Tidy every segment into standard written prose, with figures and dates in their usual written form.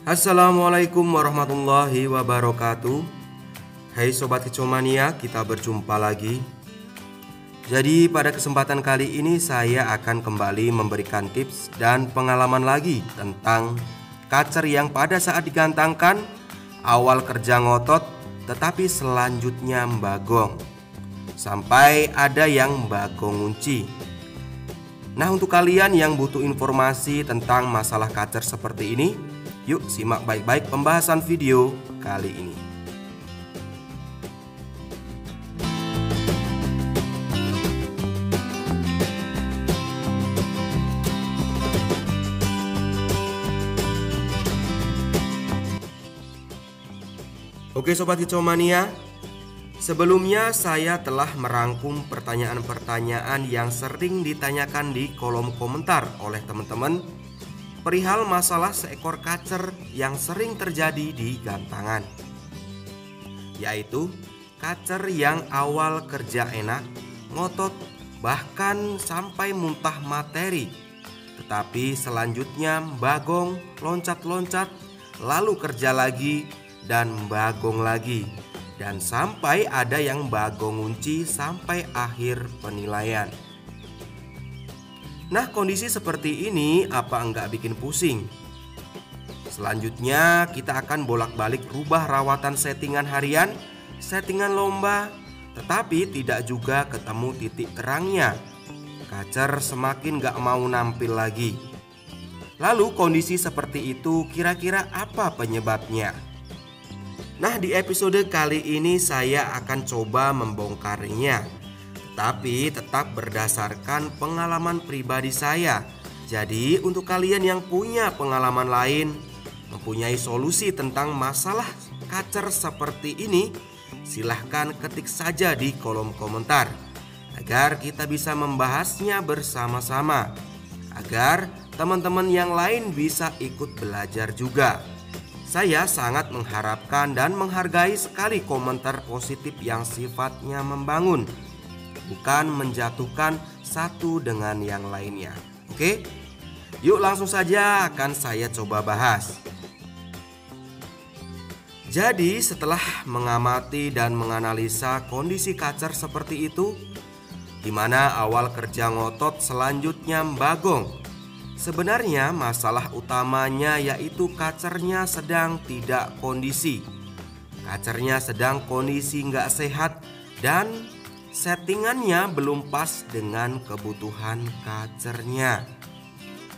Assalamualaikum warahmatullahi wabarakatuh. Hai Sobat Kicomania, kita berjumpa lagi. Jadi pada kesempatan kali ini saya akan kembali memberikan tips dan pengalaman lagi tentang kacer yang pada saat digantangkan awal kerja ngotot tetapi selanjutnya mbagong, sampai ada yang mbagong ngunci. Nah, untuk kalian yang butuh informasi tentang masalah kacer seperti ini, yuk simak baik-baik pembahasan video kali ini. Oke Sobat Kicomania, sebelumnya saya telah merangkum pertanyaan-pertanyaan yang sering ditanyakan di kolom komentar oleh teman-teman perihal masalah seekor kacer yang sering terjadi di gantangan, yaitu kacer yang awal kerja enak, ngotot, bahkan sampai muntah materi, tetapi selanjutnya bagong, loncat-loncat, lalu kerja lagi dan bagong lagi, dan sampai ada yang bagong ngunci sampai akhir penilaian. Nah, kondisi seperti ini apa enggak bikin pusing? Selanjutnya kita akan bolak-balik rubah rawatan settingan harian, settingan lomba, tetapi tidak juga ketemu titik terangnya. Kacer semakin gak mau nampil lagi. Lalu kondisi seperti itu kira-kira apa penyebabnya? Nah, di episode kali ini saya akan coba membongkarnya, tapi tetap berdasarkan pengalaman pribadi saya. Jadi untuk kalian yang punya pengalaman lain, mempunyai solusi tentang masalah kacer seperti ini, silahkan ketik saja di kolom komentar agar kita bisa membahasnya bersama-sama, agar teman-teman yang lain bisa ikut belajar juga. Saya sangat mengharapkan dan menghargai sekali komentar positif yang sifatnya membangun, bukan menjatuhkan satu dengan yang lainnya. Oke, yuk langsung saja akan saya coba bahas. Jadi setelah mengamati dan menganalisa kondisi kacer seperti itu, di mana awal kerja ngotot selanjutnya mbagong, sebenarnya masalah utamanya yaitu kacernya sedang tidak kondisi. Kacernya sedang kondisi nggak sehat dan settingannya belum pas dengan kebutuhan kacernya.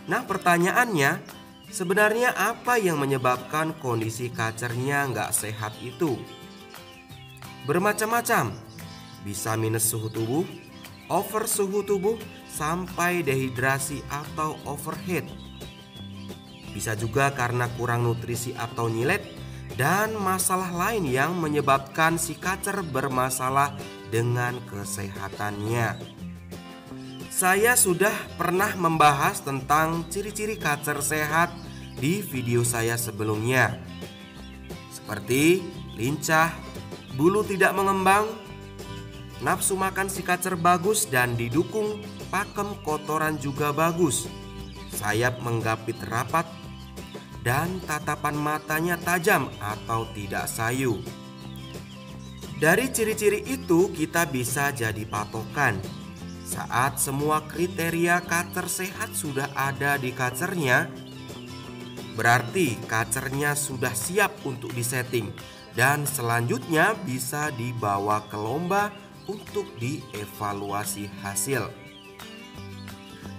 Nah, pertanyaannya, sebenarnya apa yang menyebabkan kondisi kacernya nggak sehat itu? Bermacam-macam, bisa minus suhu tubuh, over suhu tubuh, sampai dehidrasi atau overheat. Bisa juga karena kurang nutrisi atau nyilet, dan masalah lain yang menyebabkan si kacer bermasalah dengan kesehatannya. Saya sudah pernah membahas tentang ciri-ciri kacer sehat di video saya sebelumnya, seperti lincah, bulu tidak mengembang, nafsu makan si kacer bagus dan didukung pakem kotoran juga bagus, sayap menggapit rapat, dan tatapan matanya tajam atau tidak sayu. Dari ciri-ciri itu kita bisa jadi patokan. Saat semua kriteria kacer sehat sudah ada di kacernya, berarti kacernya sudah siap untuk disetting dan selanjutnya bisa dibawa ke lomba untuk dievaluasi hasil.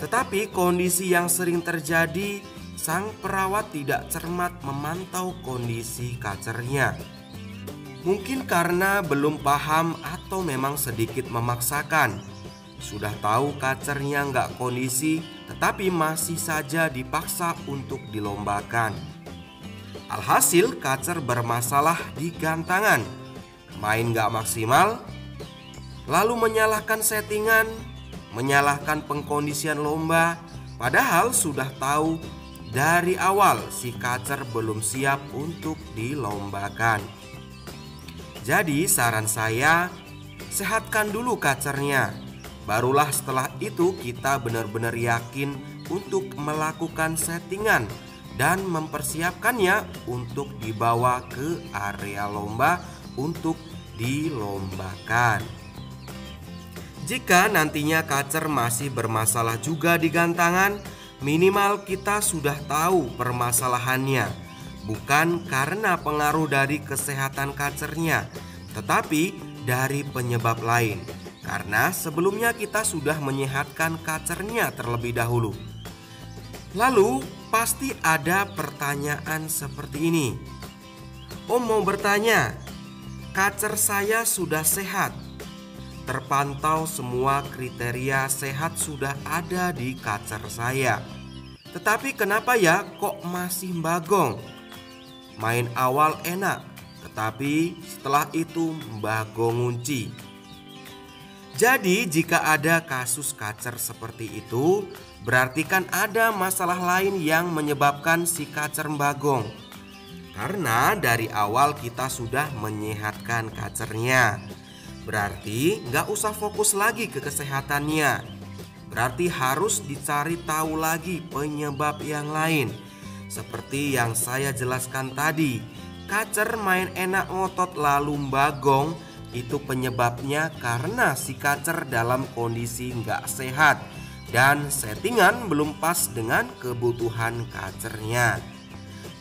Tetapi kondisi yang sering terjadi, sang perawat tidak cermat memantau kondisi kacernya. Mungkin karena belum paham atau memang sedikit memaksakan. Sudah tahu kacernya nggak kondisi, tetapi masih saja dipaksa untuk dilombakan. Alhasil kacer bermasalah di gantangan, main nggak maksimal, lalu menyalahkan settingan, menyalahkan pengkondisian lomba, padahal sudah tahu dari awal si kacer belum siap untuk dilombakan. Jadi saran saya, sehatkan dulu kacernya. Barulah setelah itu kita benar-benar yakin untuk melakukan settingan dan mempersiapkannya untuk dibawa ke area lomba untuk dilombakan. Jika nantinya kacer masih bermasalah juga di gantangan, minimal kita sudah tahu permasalahannya. Bukan karena pengaruh dari kesehatan kacernya, tetapi dari penyebab lain. Karena sebelumnya kita sudah menyehatkan kacernya terlebih dahulu. Lalu pasti ada pertanyaan seperti ini. Om mau bertanya, kacer saya sudah sehat. Terpantau semua kriteria sehat sudah ada di kacer saya. Tetapi kenapa ya kok masih mbagong? Main awal enak, tetapi setelah itu mbagong ngunci. Jadi jika ada kasus kacer seperti itu, berarti kan ada masalah lain yang menyebabkan si kacer mbagong. Karena dari awal kita sudah menyehatkan kacernya. Berarti nggak usah fokus lagi ke kesehatannya. Berarti harus dicari tahu lagi penyebab yang lain. Seperti yang saya jelaskan tadi, kacer main enak ngotot lalu mbagong, itu penyebabnya karena si kacer dalam kondisi nggak sehat dan settingan belum pas dengan kebutuhan kacernya.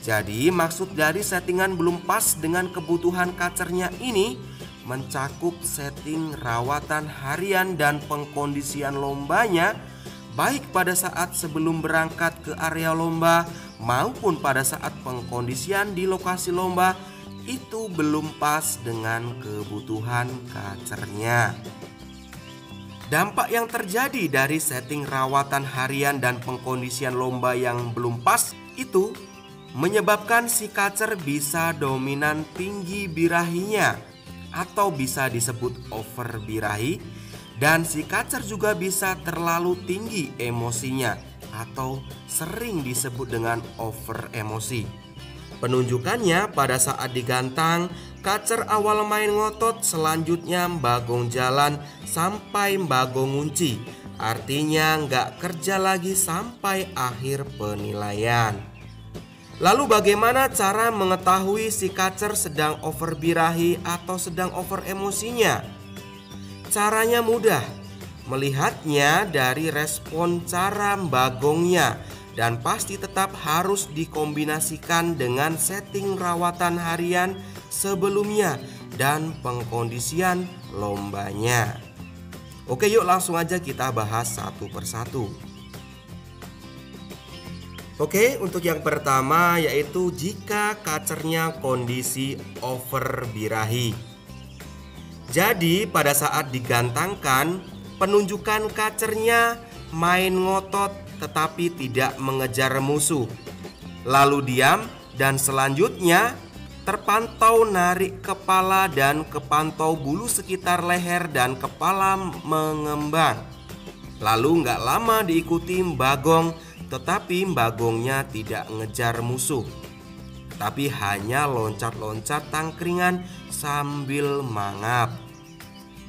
Jadi maksud dari settingan belum pas dengan kebutuhan kacernya ini mencakup setting rawatan harian dan pengkondisian lombanya, baik pada saat sebelum berangkat ke area lomba maupun pada saat pengkondisian di lokasi lomba, itu belum pas dengan kebutuhan kacernya. Dampak yang terjadi dari setting rawatan harian dan pengkondisian lomba yang belum pas itu menyebabkan si kacer bisa dominan tinggi birahinya atau bisa disebut over birahi, dan si kacer juga bisa terlalu tinggi emosinya atau sering disebut dengan over emosi. Penunjukannya pada saat digantang, kacer awal main ngotot, selanjutnya mbagong jalan sampai mbagong ngunci. Artinya nggak kerja lagi sampai akhir penilaian. Lalu bagaimana cara mengetahui si kacer sedang over birahi atau sedang over emosinya? Caranya mudah, melihatnya dari respon cara mbagongnya. Dan pasti tetap harus dikombinasikan dengan setting rawatan harian sebelumnya dan pengkondisian lombanya. Oke, yuk langsung aja kita bahas satu persatu. Oke, untuk yang pertama yaitu jika kacernya kondisi over birahi. Jadi pada saat digantangkan, penunjukan kacernya main ngotot tetapi tidak mengejar musuh, lalu diam, dan selanjutnya terpantau narik kepala dan kepantau bulu sekitar leher dan kepala mengembang. Lalu nggak lama diikuti mbagong, tetapi mbagongnya tidak ngejar musuh, tapi hanya loncat-loncat tangkringan sambil mangap.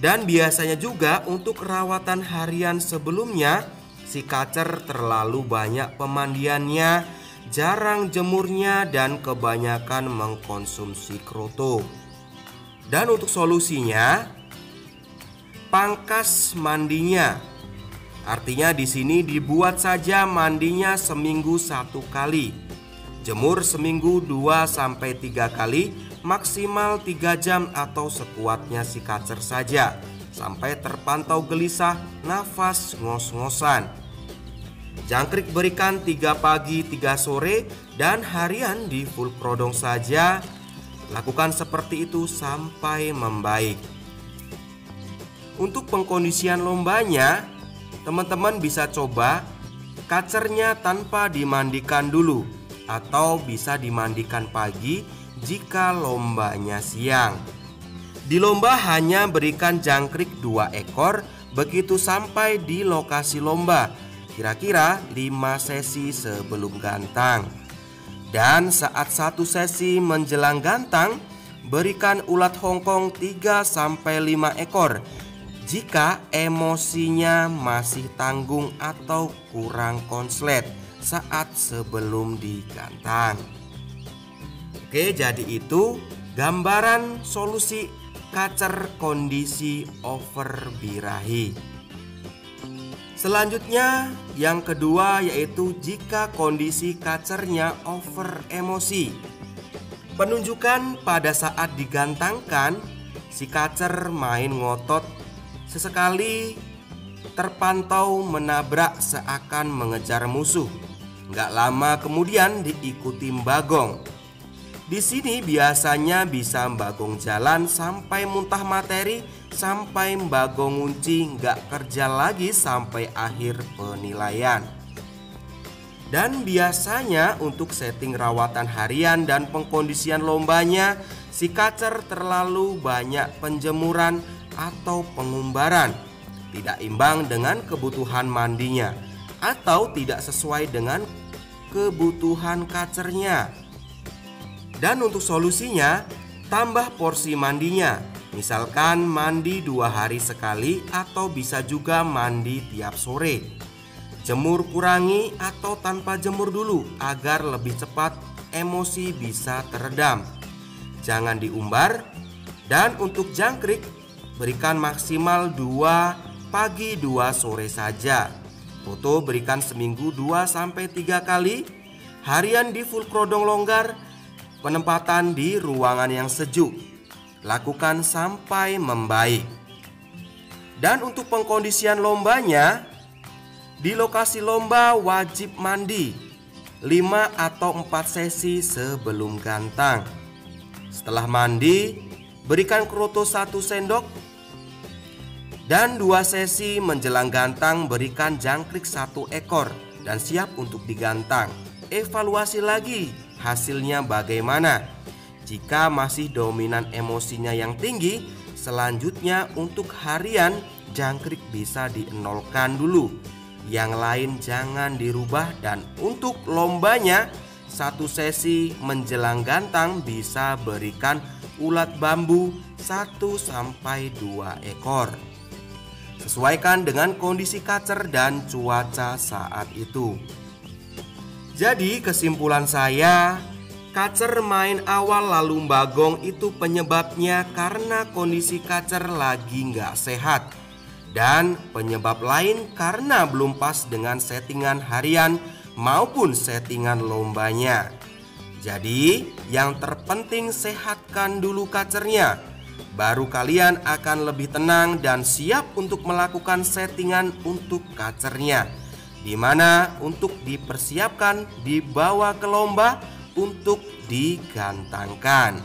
Dan biasanya juga untuk rawatan harian sebelumnya, si kacer terlalu banyak pemandiannya, jarang jemurnya, dan kebanyakan mengkonsumsi kroto. Dan untuk solusinya, pangkas mandinya. Artinya di sini dibuat saja mandinya seminggu 1 kali. Jemur seminggu 2-3 kali, maksimal 3 jam atau sekuatnya si kacer saja, sampai terpantau gelisah, nafas ngos-ngosan. Jangkrik berikan 3 pagi 3 sore dan harian di full prodong saja. Lakukan seperti itu sampai membaik. Untuk pengkondisian lombanya, teman-teman bisa coba kacernya tanpa dimandikan dulu, atau bisa dimandikan pagi jika lombanya siang. Di lomba hanya berikan jangkrik 2 ekor begitu sampai di lokasi lomba, kira-kira 5 sesi sebelum gantang. Dan saat 1 sesi menjelang gantang, berikan ulat Hongkong 3-5 ekor jika emosinya masih tanggung atau kurang konslet saat sebelum digantang. Oke, jadi itu gambaran solusi kacer kondisi over birahi. Selanjutnya yang kedua yaitu jika kondisi kacernya over emosi. Penunjukan pada saat digantangkan, si kacer main ngotot, sesekali terpantau menabrak seakan mengejar musuh. Nggak lama kemudian diikuti Bagong. Di sini biasanya bisa Bagong jalan sampai muntah materi, sampai Bagong ngunci nggak kerja lagi sampai akhir penilaian. Dan biasanya untuk setting rawatan harian dan pengkondisian lombanya, si kacer terlalu banyak penjemuran atau pengumbaran, tidak imbang dengan kebutuhan mandinya, atau tidak sesuai dengan kebutuhan kacernya. Dan untuk solusinya, tambah porsi mandinya. Misalkan mandi 2 hari sekali atau bisa juga mandi tiap sore. Jemur kurangi atau tanpa jemur dulu agar lebih cepat emosi bisa teredam. Jangan diumbar. Dan untuk jangkrik, berikan maksimal 2 pagi 2 sore saja. Foto berikan seminggu 2-3 kali. Harian di full kerodong longgar. Penempatan di ruangan yang sejuk. Lakukan sampai membaik. Dan untuk pengkondisian lombanya, di lokasi lomba wajib mandi 5 atau 4 sesi sebelum gantang. Setelah mandi, berikan kroto 1 sendok. Dan 2 sesi menjelang gantang berikan jangkrik 1 ekor dan siap untuk digantang. Evaluasi lagi hasilnya bagaimana. Jika masih dominan emosinya yang tinggi, selanjutnya untuk harian jangkrik bisa dienolkan dulu. Yang lain jangan dirubah. Dan untuk lombanya, 1 sesi menjelang gantang bisa berikan ulat bambu 1-2 ekor. Sesuaikan dengan kondisi kacer dan cuaca saat itu. Jadi kesimpulan saya, kacer main awal lalu Bagong itu penyebabnya karena kondisi kacer lagi nggak sehat. Dan penyebab lain karena belum pas dengan settingan harian maupun settingan lombanya. Jadi yang terpenting sehatkan dulu kacernya. Baru kalian akan lebih tenang dan siap untuk melakukan settingan untuk kacernya, di mana untuk dipersiapkan dibawa ke lomba untuk digantangkan.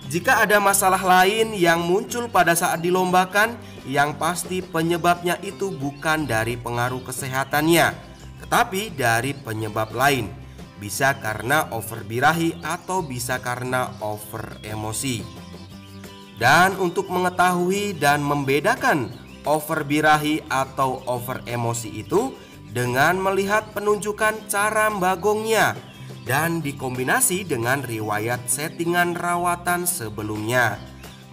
Jika ada masalah lain yang muncul pada saat dilombakan, yang pasti penyebabnya itu bukan dari pengaruh kesehatannya, tetapi dari penyebab lain. Bisa karena over birahi atau bisa karena over emosi. Dan untuk mengetahui dan membedakan over birahi atau over emosi itu dengan melihat penunjukan cara Bagongnya dan dikombinasi dengan riwayat settingan rawatan sebelumnya.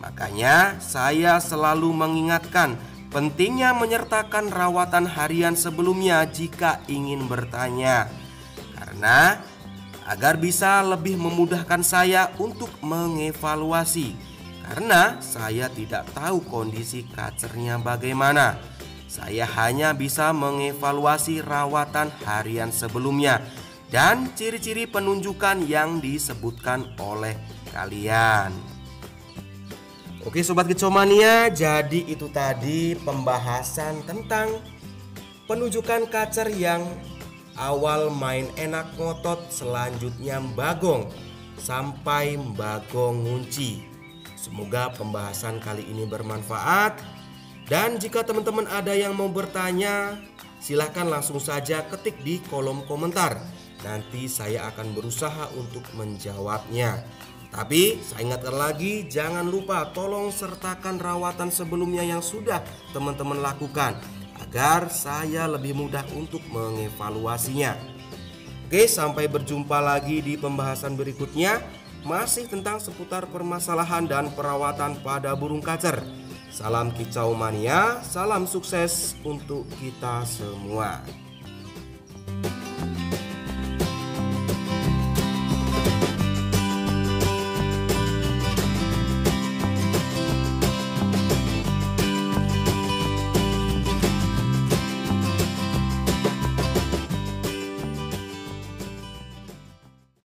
Makanya saya selalu mengingatkan pentingnya menyertakan rawatan harian sebelumnya jika ingin bertanya, karena agar bisa lebih memudahkan saya untuk mengevaluasi. Karena saya tidak tahu kondisi kacernya bagaimana. Saya hanya bisa mengevaluasi rawatan harian sebelumnya dan ciri-ciri penunjukan yang disebutkan oleh kalian. Oke Sobat Kicomania, jadi itu tadi pembahasan tentang penunjukan kacer yang awal main enak ngotot, selanjutnya Bagong sampai Bagong ngunci. Semoga pembahasan kali ini bermanfaat. Dan jika teman-teman ada yang mau bertanya, silahkan langsung saja ketik di kolom komentar. Nanti saya akan berusaha untuk menjawabnya. Tapi saya ingatkan lagi, jangan lupa tolong sertakan rawatan sebelumnya yang sudah teman-teman lakukan, agar saya lebih mudah untuk mengevaluasinya. Oke, sampai berjumpa lagi di pembahasan berikutnya. Masih tentang seputar permasalahan dan perawatan pada burung kacer. Salam kicau mania, salam sukses untuk kita semua.